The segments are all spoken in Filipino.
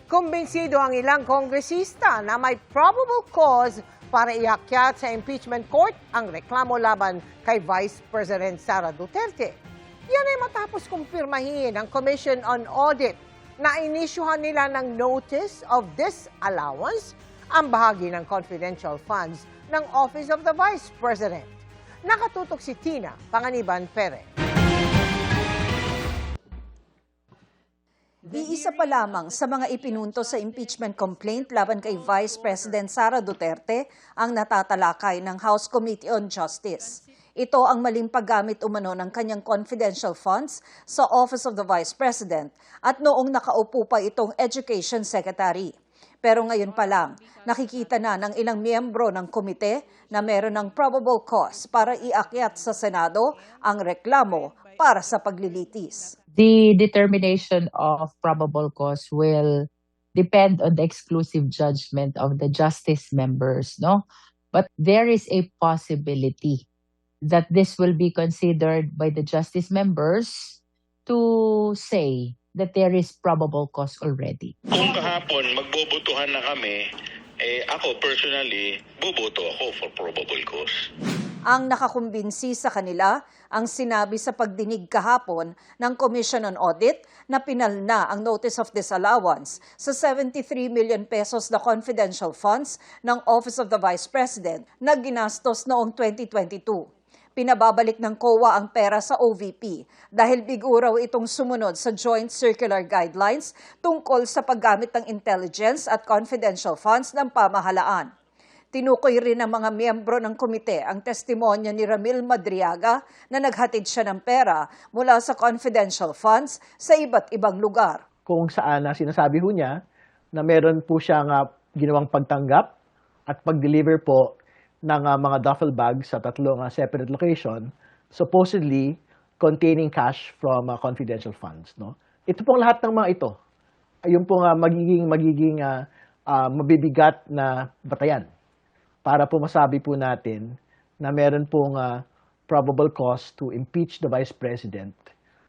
Kumbinsido ang ilang kongresista na may probable cause para iakyat sa impeachment court ang reklamo laban kay Vice President Sara Duterte. Yan ay matapos kumpirmahin ng Commission on Audit na inisyuhan nila ng Notice of Disallowance ang bahagi ng confidential funds ng Office of the Vice President. Nakatutok si Tina Panganiban Perez. Iisa pa lamang sa mga ipinunto sa impeachment complaint laban kay Vice President Sara Duterte ang natatalakay ng House Committee on Justice. Ito ang maling paggamit umano ng kanyang confidential funds sa Office of the Vice President at noong nakaupo pa itong Education Secretary. Pero ngayon pa lang, nakikita na ng ilang miyembro ng komite na meron ng probable cause para iakyat sa Senado ang reklamo para sa paglilitis. The determination of probable cause will depend on the exclusive judgment of the justice members, no? But there is a possibility that this will be considered by the justice members to say that there is probable cause already. Kung kahapon magbobotohan na kami, ako personally, boboto ako for probable cause. Ang nakakumbinsi sa kanila ang sinabi sa pagdinig kahapon ng Commission on Audit na pinalna ang Notice of Disallowance sa 73 million pesos na confidential funds ng Office of the Vice President na ginastos noong 2022. Pinababalik ng COA ang pera sa OVP dahil bigo raw itong sumunod sa Joint Circular Guidelines tungkol sa paggamit ng intelligence at confidential funds ng pamahalaan. Tinukoy rin ng mga miyembro ng komite ang testimonya ni Ramil Madriaga na naghatid siya ng pera mula sa confidential funds sa iba't ibang lugar. Kung saan sinasabi ho niya na meron po siyang ginawang pagtanggap at pag-deliver po ng mga duffel bags sa tatlong separate location, supposedly containing cash from confidential funds. No? Ito pong lahat ng mga ito, yung pong magiging mabibigat na batayan para po masabi po natin na meron pong probable cause to impeach the Vice President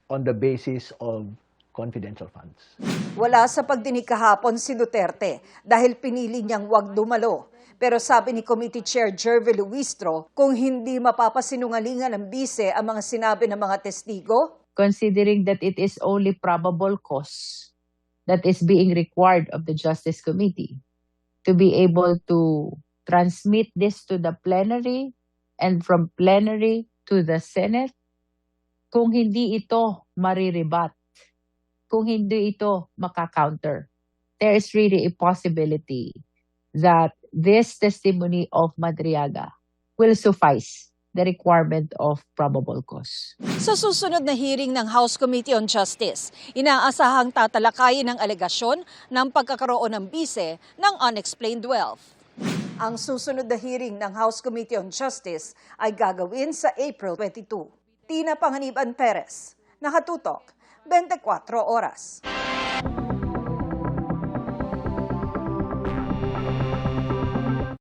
on the basis of confidential funds. Wala sa pagdinig kahapon si Duterte dahil pinili niyang wag dumalo. Pero sabi ni Committee Chair Jervy Luistro, kung hindi mapapasinungalingan ng bise ang mga sinabi ng mga testigo, Considering that it is only probable cause that is being required of the Justice Committee to be able to transmit this to the plenary and from plenary to the Senate, kung hindi ito mariribat, kung hindi ito makakounter, there is really a possibility that this testimony of Madriaga will suffice the requirement of probable cause. sa susunod na hearing ng House Committee on Justice, inaasahang tatalakayin ang alegasyon ng pagkakaroon ng bise ng unexplained wealth. Ang susunod na hearing ng House Committee on Justice ay gagawin sa April 22. Tina Panganiban Perez, Nakatutok, 24 Oras.